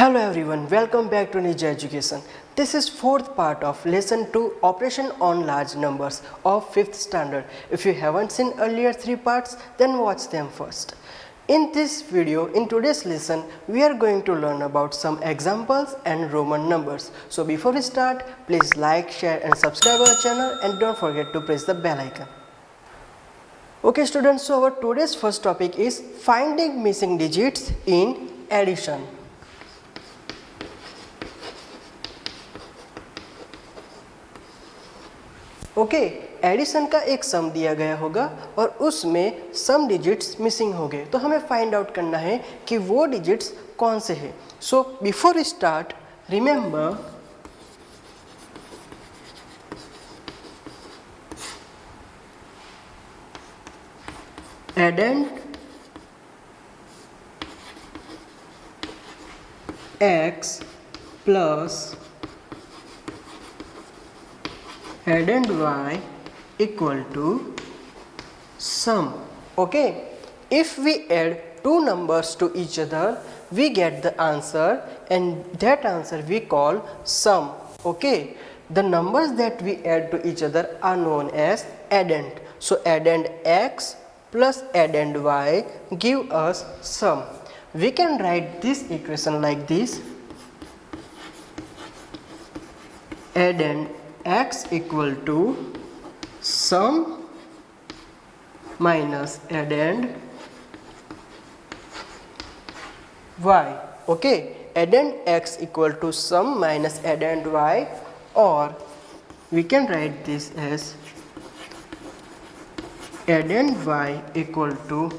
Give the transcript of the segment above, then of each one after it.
Hello everyone, welcome back to Ninja Education. This is fourth part of lesson 2 Operation on Large Numbers of 5th standard. If you haven't seen earlier 3 parts, then watch them first. In this video, in today's lesson, we are going to learn about some examples and Roman numbers. So before we start, please like, share and subscribe our channel and don't forget to press the bell icon. Okay students, so our today's first topic is finding missing digits in addition. Okay addition का एक सम दिया गया होगा और उसमें सम digits missing हो गए, तो हमें फाइंड आउट करना है कि वो डिजिट्स कौन से हैं. So before start remember addend x plus addend y equal to sum. Okay, if we add two numbers to each other, we get the answer and that answer we call sum. Okay, the numbers that we add to each other are known as addend. So addend x plus addend y give us sum. We can write this equation like this: addend x equal to sum minus addend y. Okay, addend x equal to sum minus addend y, or we can write this as addend y equal to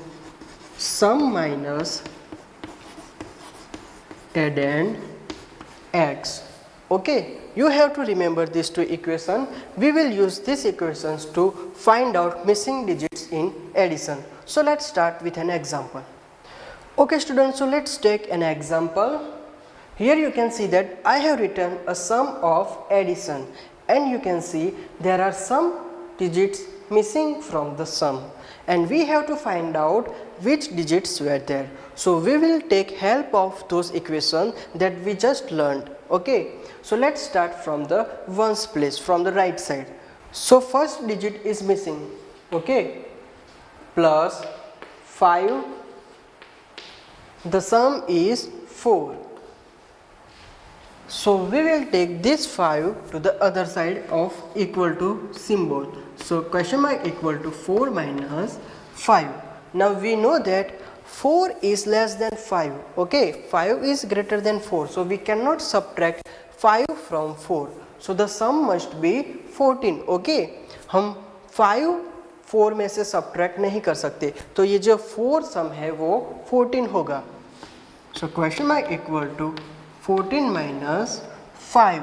sum minus addend x. Okay, you have to remember these two equations. We will use these equations to find out missing digits in addition. So let's start with an example. Okay students, so let's take an example. Here you can see that I have written a sum of addition and you can see there are some digits missing from the sum and we have to find out which digits were there. So we will take help of those equations that we just learned. Okay, so let's start from the ones place, from the right side. So first digit is missing. Okay, plus 5, the sum is 4. So we will take this 5 to the other side of equal to symbol. So question mark equal to 4 minus 5. Now we know that 4 is less than 5. Okay, 5 is greater than 4. So we cannot subtract 5 from 4. So the sum must be 14. Okay, हम 5 4 में से subtract नहीं कर सकते, तो ये जो 4 सम है वो 14 होगा. So question mark equal to 14 minus 5,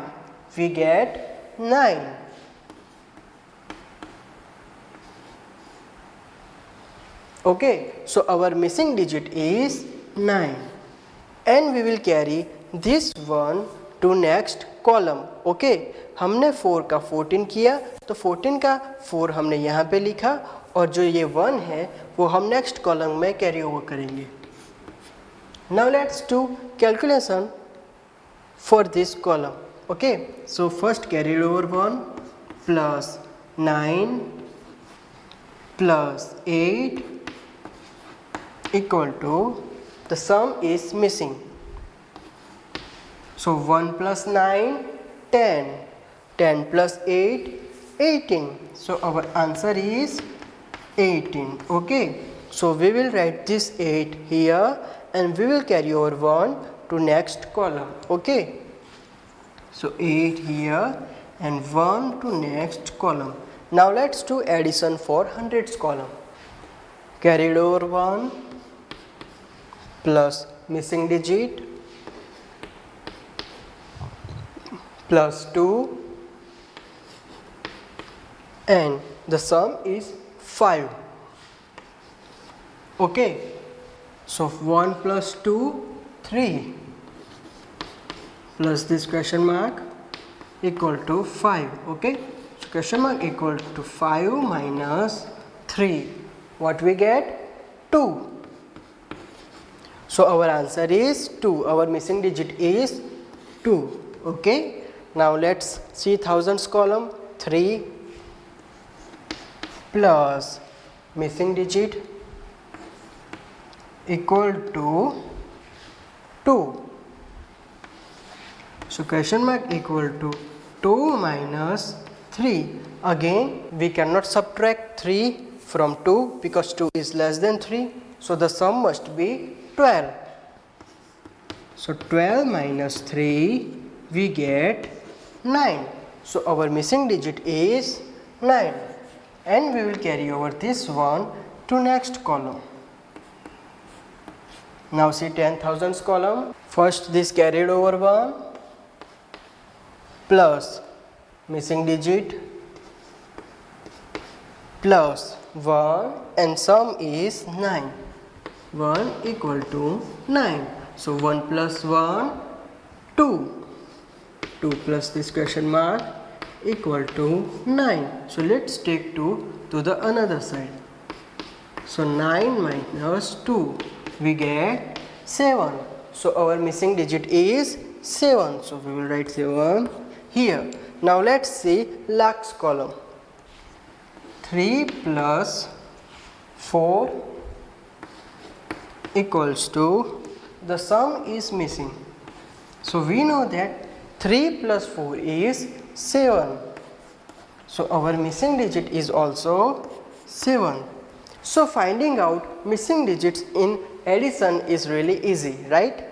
we get 9. Okay, so our missing digit is 9 and we will carry this one to next column. Okay, हमने 4 का 14 किया, तो 14 का 4 हमने यहाँ पे लिखा और जो ये 1 है वो हम नेक्स्ट कॉलम में कैरी ओवर करेंगे. Now let's do calculation for this column. Okay, so first carry over 1 plus 9 plus 8 equal to, the sum is missing. So 1 plus 9 10, 10 plus 8 18. So our answer is 18. Okay, so we will write this 8 here and we will carry over 1 to next column. Okay, so 8 here and 1 to next column. Now let's do addition for hundreds column. Carried over 1 plus missing digit plus 2 and the sum is 5. Okay, so 1 plus 2 3 plus this question mark equal to 5. Okay, so question mark equal to 5 minus 3, what we get? 2. So our answer is 2. Our missing digit is 2. Okay. Now let's see thousands column. 3 plus missing digit equal to 2. So question mark equal to 2 minus 3. Again we cannot subtract 3 from 2 because 2 is less than 3. So the sum must be 12. So 12 minus 3 we get 9. So our missing digit is 9. And we will carry over this one to next column. Now see 10,000s column. First this carried over 1 plus missing digit plus 1 and sum is 9. 1 equal to 9. So 1 plus 1, 2. 2 plus this question mark equal to 9. So let's take 2 to the another side. So 9 minus 2 we get 7. So our missing digit is 7. So we will write 7 here. Now let's see lakhs column. 3 plus 4 equals to, the sum is missing. So we know that 3 plus 4 is 7. So our missing digit is also 7. So finding out missing digits in addition is really easy, right?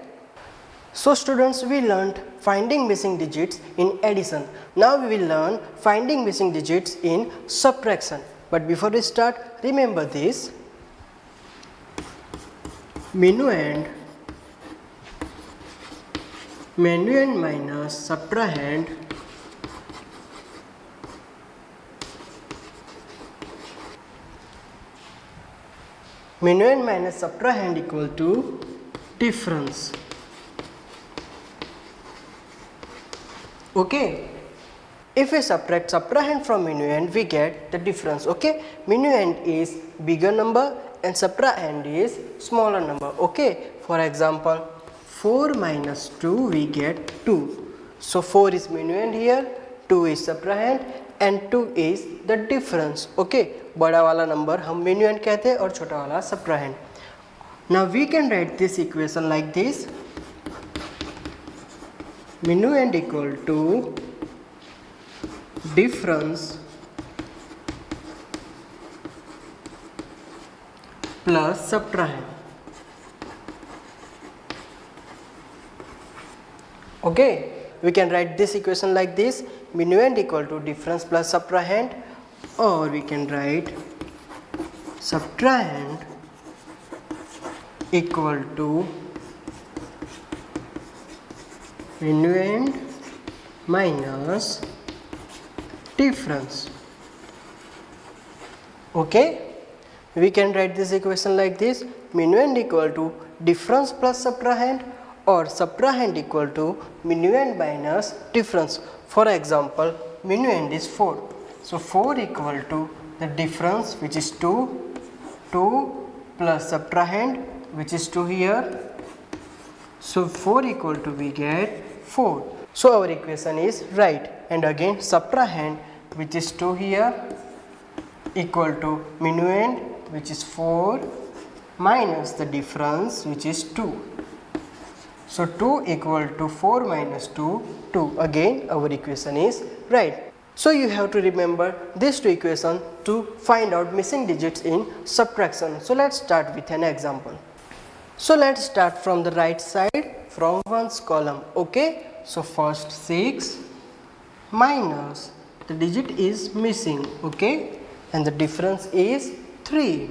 So students, we learned finding missing digits in addition. Now we will learn finding missing digits in subtraction. But before we start, remember this. Minuend minus subtrahend minuend minus subtrahend equal to difference. Okay, if we subtract subtrahend from minuend, we get the difference. Okay, minuend is bigger number and subtrahend is smaller number. Okay, for example 4 minus 2 we get 2. So 4 is minuend here, 2 is subtrahend and 2 is the difference. Okay, बड़ा वाला number हम minuend कहते हैं और छोटा वाला subtrahend. Now we can write this equation like this. Minuend equal to difference plus subtrahend. Okay, we can write this equation like this. Minuend equal to difference plus subtrahend, or we can write subtrahend equal to minuend minus difference. Okay, we can write this equation like this. Minuend equal to difference plus subtrahend, or subtrahend equal to minuend minus difference. For example, minuend is 4. So 4 equal to the difference, which is 2, 2 plus subtrahend, which is 2 here. So 4 equal to, we get 4. So our equation is right. And again subtrahend, which is 2 here, equal to minuend, which is 4, minus the difference, which is 2. So 2 equal to 4 minus 2, 2. Again our equation is right. So you have to remember these two equations to find out missing digits in subtraction. So let's start with an example. So let's start from the right side, from ones column. Okay, so first 6 minus the digit is missing. Okay, and the difference is 3.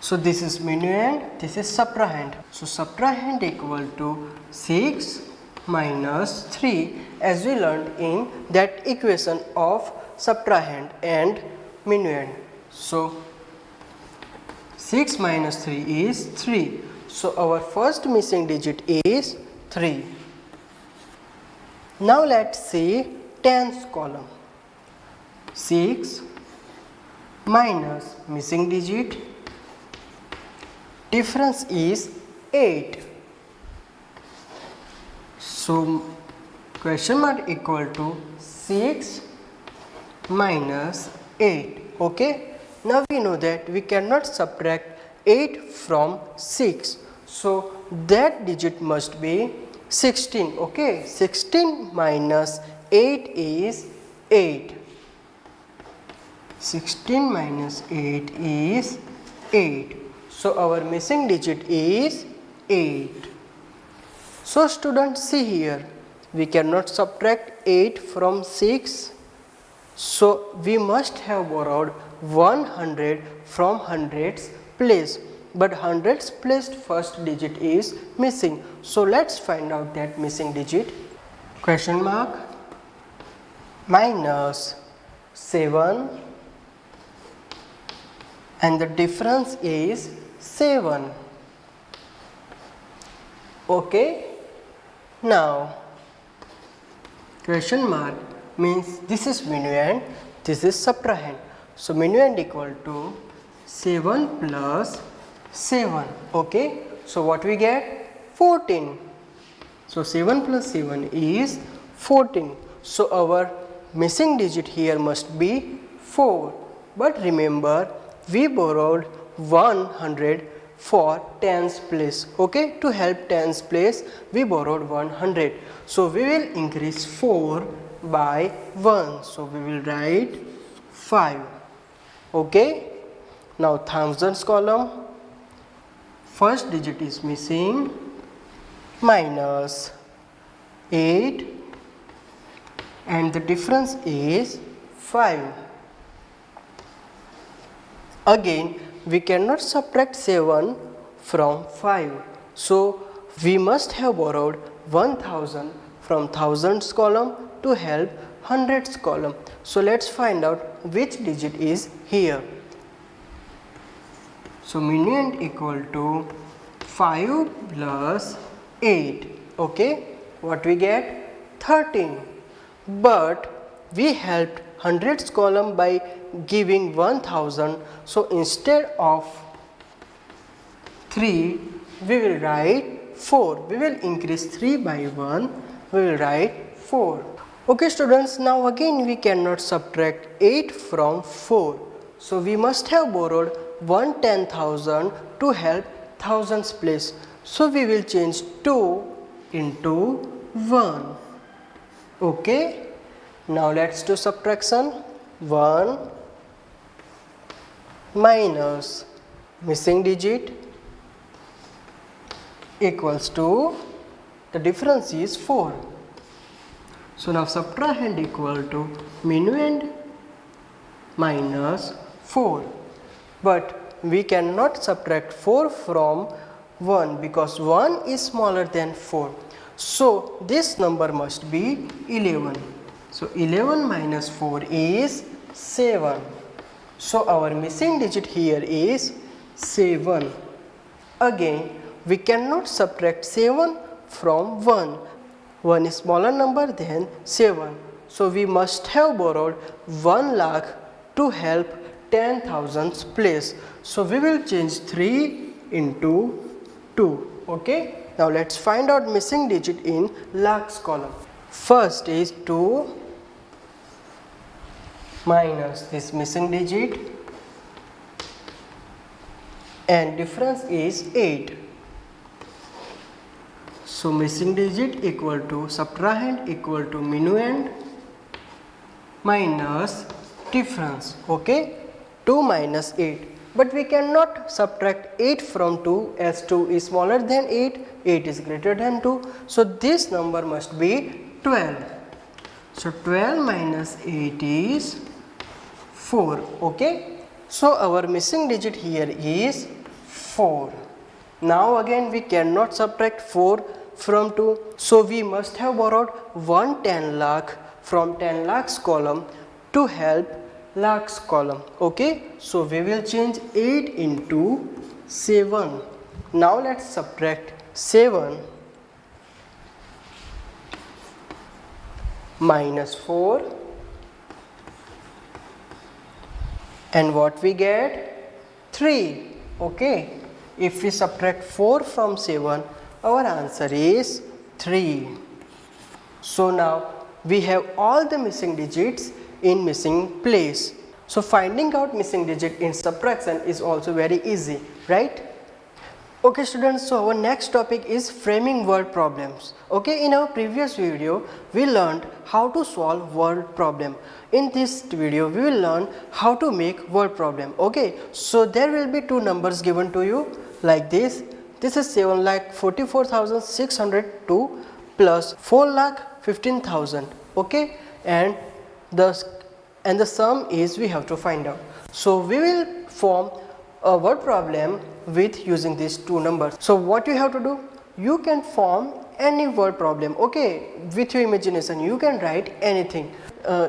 So this is minuend, this is subtrahend. So subtrahend equal to 6 minus 3, as we learned in that equation of subtrahend and minuend. So 6 minus 3 is 3. So our first missing digit is 3. Now let's see tens column. 6 minus missing digit difference is 8. So question mark equal to 6 minus 8. Okay, now we know that we cannot subtract 8 from 6, so that digit must be 16. Okay, 16 minus 8 is 8. 16 minus 8 is 8. So our missing digit is 8. So students, see here, we cannot subtract 8 from 6. So we must have borrowed 100 from hundreds place, but hundreds placed first digit is missing. So let's find out that missing digit. Question mark minus 7 and the difference is 7. Okay, now question mark means this is minuend, this is subtrahend. So minuend equal to 7 plus 7. Okay, so what we get? 14. So 7 plus 7 is 14. So our missing digit here must be 4. But remember, we borrowed 100 for tens place. Okay, to help tens place we borrowed 100. So we will increase 4 by 1. So we will write 5. Okay, now thousands column, first digit is missing, minus 8 and the difference is 5. Again, we cannot subtract 7 from 5. So we must have borrowed 1000 from thousands column to help hundreds column. So let's find out which digit is here. So minuend equal to 5 plus 8. Okay, what we get? 13. But we helped hundreds column by giving 1000. So instead of 3 we will write 4. We will increase 3 by 1. We will write 4. Okay students, now again we cannot subtract 8 from 4. So we must have borrowed 1/10,000 to help thousands place. So we will change 2 into 1. Okay, now let's do subtraction. 1 minus missing digit equals to, the difference is 4. So now subtrahend equal to minuend minus 4. But we cannot subtract 4 from 1 because 1 is smaller than 4. So this number must be 11. So 11 minus 4 is 7. So our missing digit here is 7. Again, we cannot subtract 7 from 1. 1 is smaller number than 7. So we must have borrowed 1 lakh to help 10,000 place. So we will change 3 into 2. Okay. Now let's find out missing digit in lakhs column. First is 2 minus this missing digit and difference is 8. So missing digit equal to subtrahend equal to minuend minus difference. Okay, 2 minus 8. But we cannot subtract 8 from 2 as 2 is smaller than 8, 8 is greater than 2. So this number must be 12. So 12 minus 8 is 4. Okay, so our missing digit here is 4. Now again we cannot subtract 4 from 2. So we must have borrowed 1/10 lakh from 10 lakhs column to help lakhs column. Okay, so we will change 8 into 7. Now let's subtract 7 minus 4 and what we get? 3. Okay, If we subtract 4 from 7, our answer is 3. So now we have all the missing digits in missing place. So finding out missing digit in subtraction is also very easy, right? Okay students, so our next topic is framing word problems. Okay, in our previous video we learned how to solve word problem. In this video we will learn how to make word problem. Okay, so there will be two numbers given to you like this. This is 7,44,602 plus 4,15,000. Okay, and the sum is we have to find out. So we will form a word problem with using these two numbers. So what you have to do, you can form any word problem. Okay, with your imagination you can write anything.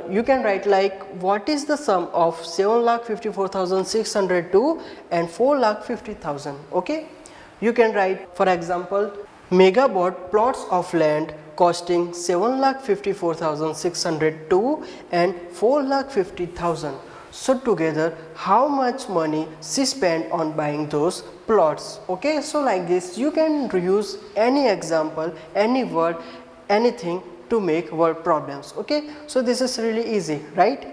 You can write like, what is the sum of 7,54,602 and 4,50,000. Okay, you can write, for example, Mega bought plots of land costing 7,54,602 and 4,50,000. So together how much money she spent on buying those plots. Okay, so like this you can use any example, any word, anything to make word problems. Okay, so this is really easy, right?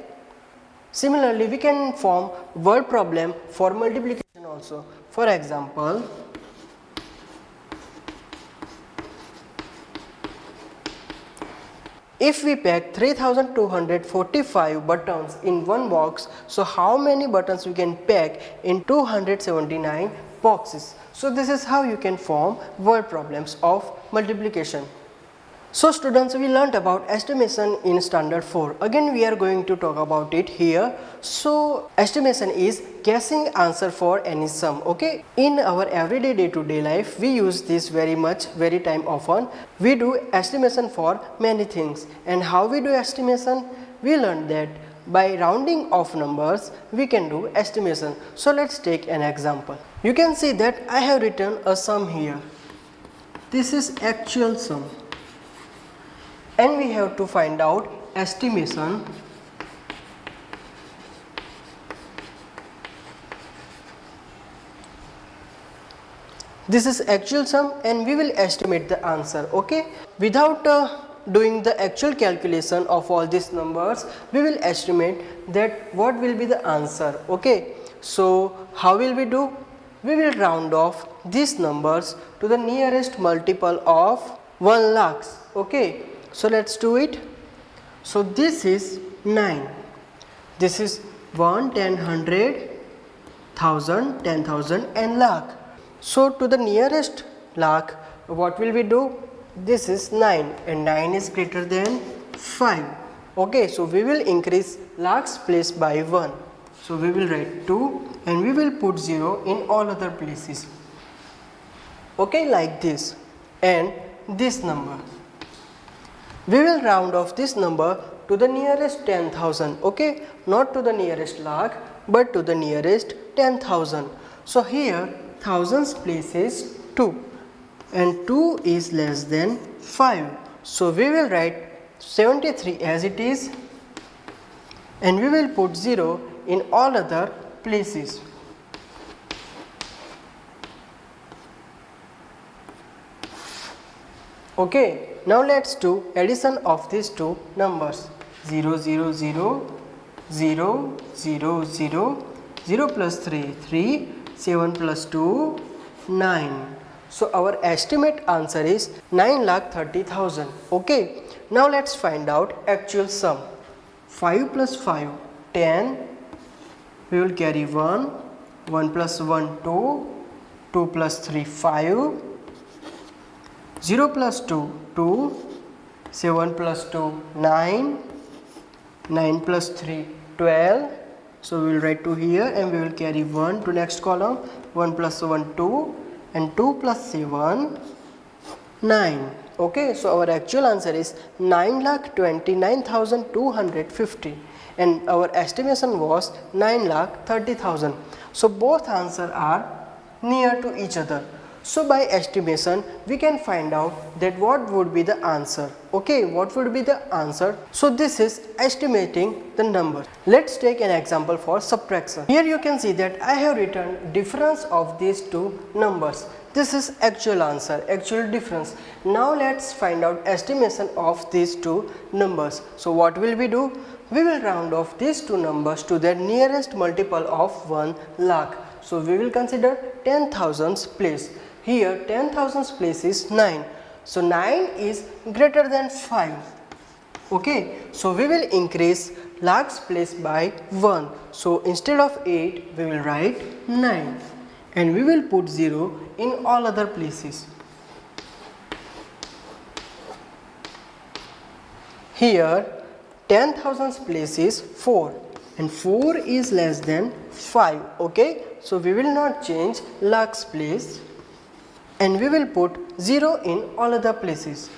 Similarly we can form word problem for multiplication also. For example, if we pack 3,245 buttons in one box, so how many buttons we can pack in 279 boxes? So this is how you can form word problems of multiplication. So students, we learnt about estimation in standard 4. Again we are going to talk about it here. So estimation is guessing answer for any sum. Okay, in our everyday day-to-day life we use this very time often. We do estimation for many things. And how we do estimation? We learned that by rounding off numbers we can do estimation. So let's take an example. You can see that I have written a sum here. This is actual sum. And we have to find out estimation. This is actual sum and we will estimate the answer. Okay, without doing the actual calculation of all these numbers, we will estimate that what will be the answer. Okay, so how will we do? We will round off these numbers to the nearest multiple of 1 lakh. Okay, so let's do it. So this is 9. This is 1, 10, 100, 1000, 10,000 and lakh. So to the nearest lakh, what will we do? This is 9 and 9 is greater than 5. Okay, so we will increase lakhs place by 1. So we will write 2 and we will put 0 in all other places. Okay, like this. And this number, we will round off this number to the nearest 10,000. Okay, not to the nearest lakh but to the nearest 10,000. So here thousands place is 2 and 2 is less than 5. So we will write 73 as it is and we will put 0 in all other places. Okay, now let's do addition of these two numbers. 0, 0, 0, 0, 0, 0, 0 plus 3, 3, 7 plus 2, 9. So our estimate answer is 9,30,000. Okay, now let's find out actual sum. 5 plus 5, 10. We will carry 1, 1 plus 1, 2, 2 plus 3, 5, 0 plus 2, 2, 7 plus 2, 9, 9 plus 3, 12. So we will write 2 here and we will carry 1 to next column. 1 plus 1, 2 and 2 plus 7, 9. Okay, so our actual answer is 9,29,250 and our estimation was 9,30,000. So both answers are near to each other. So by estimation we can find out that what would be the answer. Okay, what would be the answer? So this is estimating the number. Let's take an example for subtraction. Here you can see that I have written difference of these two numbers. This is actual answer, actual difference. Now let's find out estimation of these two numbers. So what will we do? We will round off these two numbers to their nearest multiple of 1 lakh. So we will consider 10,000's place. Here 10,000's place is 9. So 9 is greater than 5. Okay, so we will increase lakhs place by 1. So instead of 8 we will write 9 and we will put 0 in all other places. Here 10,000's place is 4 and 4 is less than 5. Okay, so we will not change lakhs place and we will put 0 in all other places.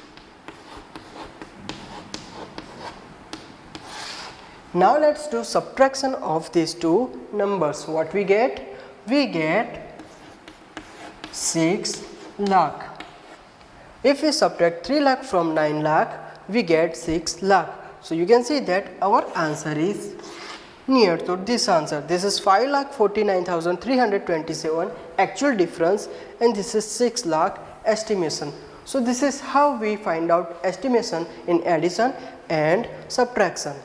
Now let's do subtraction of these two numbers. What we get? We get 6 lakh. If we subtract 3 lakh from 9 lakh, we get 6 lakh. So you can see that our answer is near to this answer. This is 5,49,327 actual difference and this is 6 lakh estimation. So this is how we find out estimation in addition and subtraction.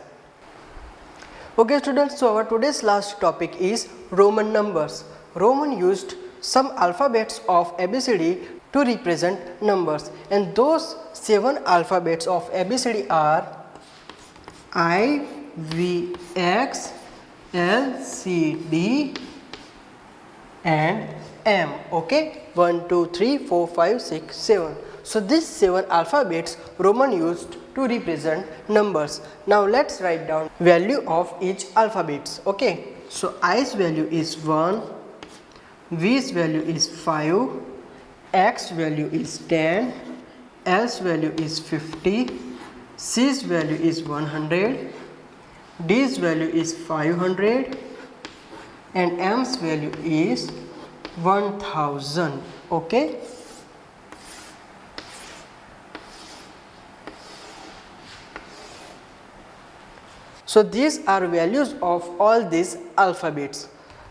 Okay students, so our today's last topic is Roman numbers. Roman used some alphabets of ABCD to represent numbers and those 7 alphabets of ABCD are I, V, X, L, C, D and M. Okay, 1, 2, 3, 4, 5, 6, 7. So these 7 alphabets Roman used to represent numbers. Now let's write down value of each alphabets. Okay, so I's value is 1, V's value is 5, X value is 10, L's value is 50, C's value is 100, D's value is 500 and M's value is 1000. Okay. So these are values of all these alphabets.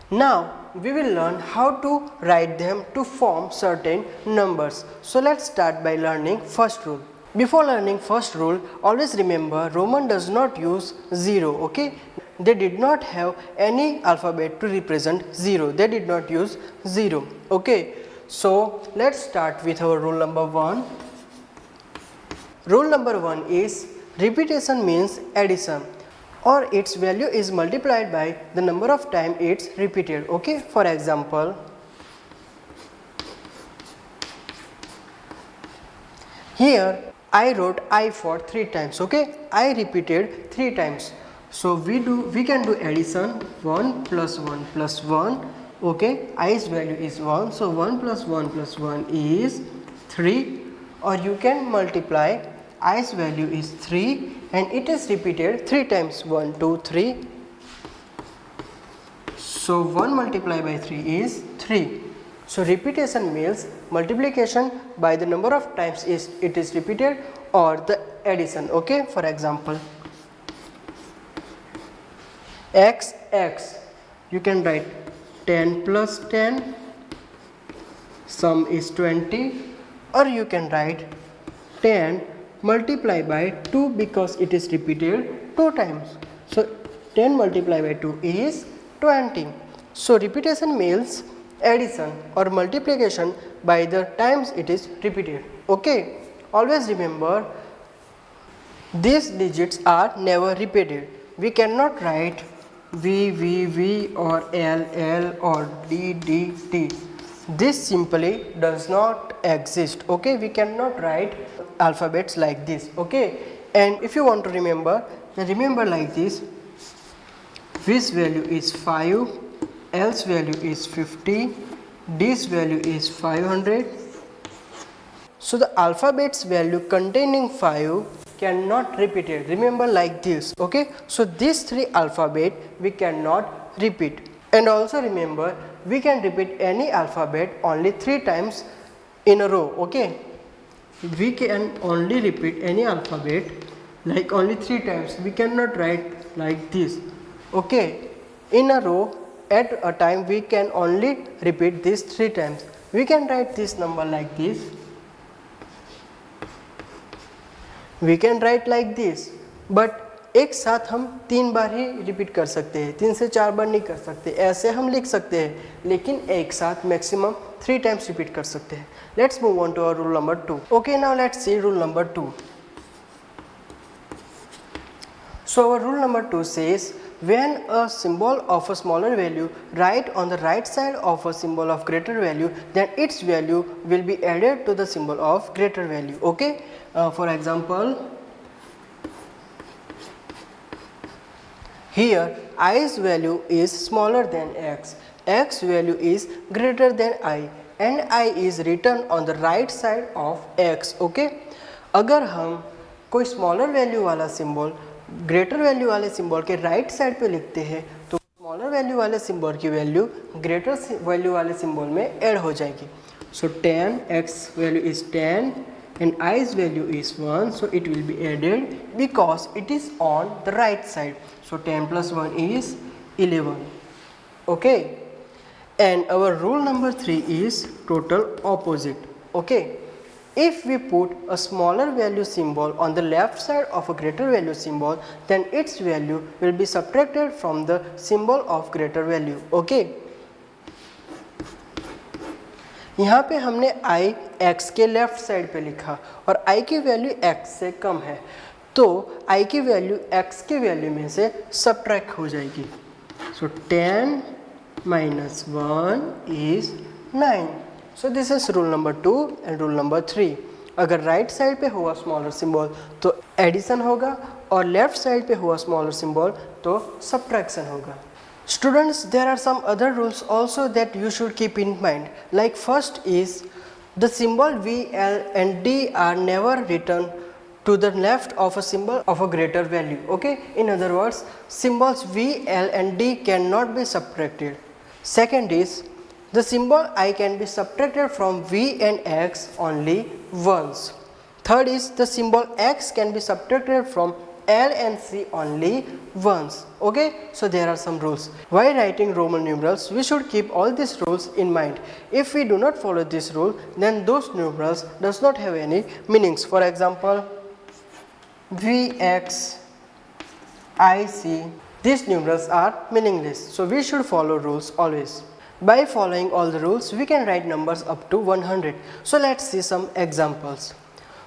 Now we will learn how to write them to form certain numbers. So let's start by learning first rule. Before learning first rule, always remember Roman does not use 0. Okay, they did not have any alphabet to represent 0. They did not use 0. Okay, so let's start with our rule number 1. Rule number 1 is repetition means addition, or its value is multiplied by the number of times it's repeated. Okay, for example, here I wrote I for 3 times. Okay, I repeated 3 times. So we can do addition 1 plus 1 plus 1. Okay, I's value is 1, so 1 plus 1 plus 1 is 3, or you can multiply. I's value is 3 and it is repeated 3 times, 1, 2, 3. So 1 multiplied by 3 is 3. So repetition means multiplication by the number of times it is repeated or the addition. Okay, for example, x, you can write 10 plus 10, sum is 20, or you can write 10 multiply by 2 because it is repeated 2 times. So 10 multiplied by 2 is 20. So repetition means addition or multiplication by the times it is repeated. Okay, always remember these digits are never repeated. We cannot write V or L or D. This simply does not exist. Okay, we cannot write alphabets like this. Okay, and if you want to remember, then remember like this: V's value is 5, L's value is 50, D's value is 500. So the alphabet's value containing 5 cannot repeat it. Remember like this. Okay, so these 3 alphabet we cannot repeat. And also remember we can repeat any alphabet only 3 times in a row. Okay, we can only repeat any alphabet like only 3 times. We cannot write like this. Okay, in a row at a time we can only repeat this 3 times. We can write this number like this. We can write like this, but एक साथ हम 3 बार ही repeat कर सकते हैं, 3 से 4 बार नहीं कर सकते. ऐसे हम लिख सकते हैं, लेकिन एक साथ मैक्सिमम 3 टाइम्स रिपीट कर सकते हैं. Let's move on to our rule number 2. Okay, now let's see rule number 2. So our rule number 2 says, when a symbol of a smaller value write on the right side of a symbol of greater value, then its value will be added to the symbol of greater value. Okay, for example, here i's value is smaller than x, x value is greater than I, and I is written on the right side of x. Okay, अगर हम कोई smaller value वाला symbol greater value वाले symbol के right side पे लिखते हैं, तो स्मॉलर वैल्यू वाले सिंबल की वैल्यू ग्रेटर वैल्यू वाले सिंबल में ऐड हो जाएगी. सो 10, x value is 10 and i's value is 1, so it will be added because it is on the right side. So 10 plus 1 is 11. Okay, and our rule number 3 is total opposite. Okay, if we put a smaller value symbol on the left side of a greater value symbol, then its value will be subtracted from the symbol of greater value. Okay, यहाँ पे हमने i x के left side पे लिखा और i की value x से कम है, तो i की वैल्यू x के वैल्यू में से सब्ट्रैक्ट हो जाएगी. सो 10 minus 1 is 9. So this is rule number 2 and rule number 3. अगर राइट साइड पे हुआ स्मॉलर सिंबल तो एडिशन होगा और लेफ्ट साइड पे हुआ स्मॉलर सिंबल तो सब्ट्रैक्शन होगा. Students, there are some other rules also that you should keep in mind. Like first is the symbol V, L and D are never written to the left of a symbol of a greater value. Okay, in other words, symbols V, L and D cannot be subtracted. Second is the symbol I can be subtracted from V and X only once. Third is the symbol X can be subtracted from L and C only once. Okay, so there are some rules. While writing Roman numerals, we should keep all these rules in mind. If we do not follow this rule, then those numerals does not have any meanings. For example, VX, IC, these numerals are meaningless. So we should follow rules always. By following all the rules, we can write numbers up to 100. So let's see some examples.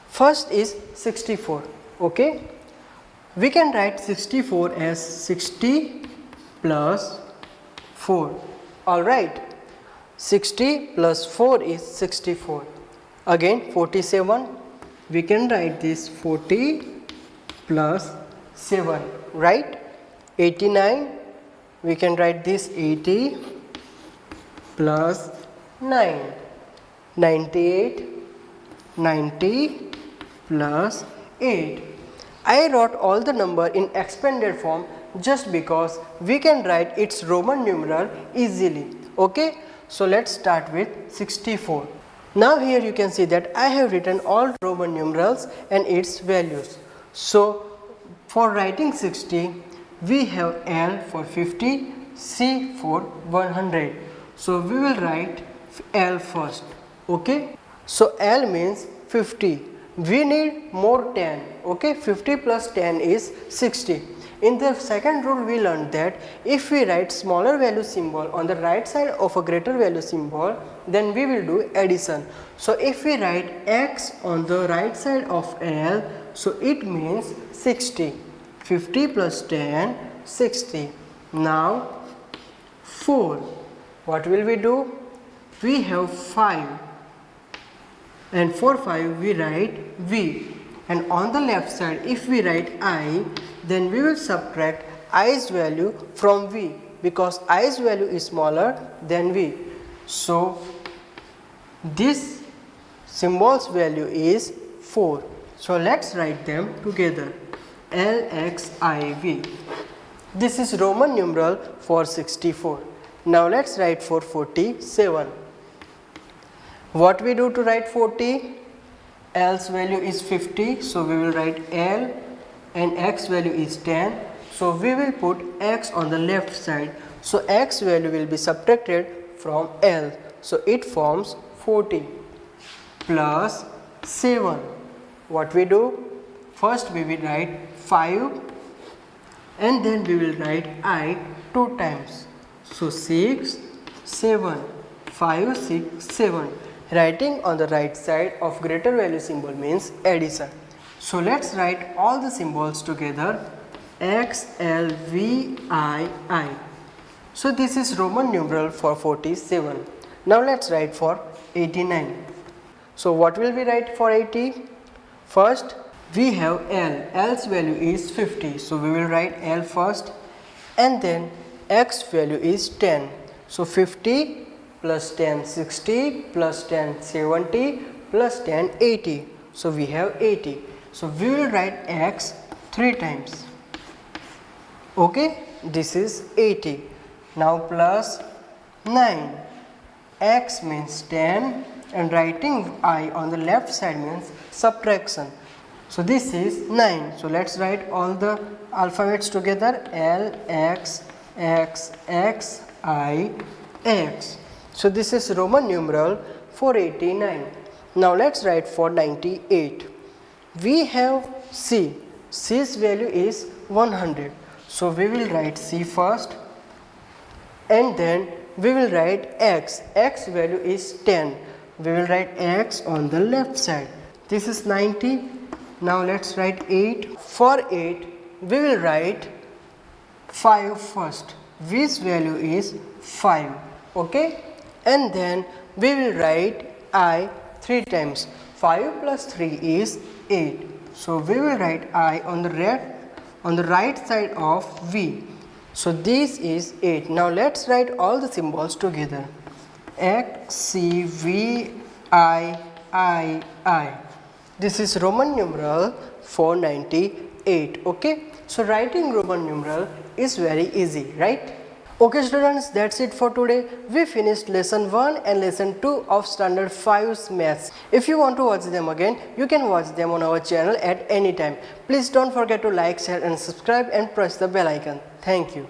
First is 64. Okay, we can write 64 as 60 plus 4. Alright, 60 plus 4 is 64. Again 47, we can write this 40 plus 7, right? 89, we can write this 80 plus 9. 98, 90 plus 8. I wrote all the number in expanded form just because we can write its Roman numeral easily. Okay, so let's start with 64. Now here you can see that I have written all Roman numerals and its values. So for writing 60, we have L for 50, C for 100. So we will write L first. Okay, so L means 50. We need more 10. Okay, 50 plus 10 is 60. In the second rule, we learned that if we write smaller value symbol on the right side of a greater value symbol, then we will do addition. So if we write X on the right side of L, so it means 60. 50 plus 10, 60. Now 4. What will we do? We have 5. And for 5 we write V, and on the left side if we write I, then we will subtract I's value from V because I's value is smaller than V. So this symbol's value is 4. So let's write them together. LXIV. This is Roman numeral for 64. Now let's write for 47. What we do to write 40? L's value is 50, so we will write L, and X value is 10, so we will put X on the left side, so X value will be subtracted from L, so it forms 40 plus 7. What we do? First we will write 5 and then we will write I 2 times, so 6, 7, 5, 6, 7. Writing on the right side of greater value symbol means addition. So let's write all the symbols together. X, L, V, I. So this is Roman numeral for 47. Now let's write for 89. So what will we write for 80? First we have L. L's value is 50. So we will write L first, and then X value is 10. So 50 plus 10 60 plus 10 70 plus 10 80. So we have 80. So we will write X 3 times. Okay, this is 80. Now plus 9. X means 10 and writing I on the left side means subtraction. So this is 9. So let's write all the alphabets together. L, X, X, X, I, X. So this is Roman numeral for 89. Now let's write for 98. We have C. C's value is 100. So we will write C first, and then we will write X. X value is 10. We will write X on the left side. This is 90. Now let's write 8. For 8 we will write 5 first. V's value is 5. Okay, and then we will write I 3 times. 5 plus 3 is 8. So we will write I on the right side of V. So this is 8. Now let's write all the symbols together. X, C, V, I. This is Roman numeral for 98. Okay, so writing Roman numeral is very easy, right? Okay students, that's it for today. We finished lesson 1 and lesson 2 of standard 5's maths. If you want to watch them again, you can watch them on our channel at any time. Please don't forget to like, share and subscribe and press the bell icon. Thank you.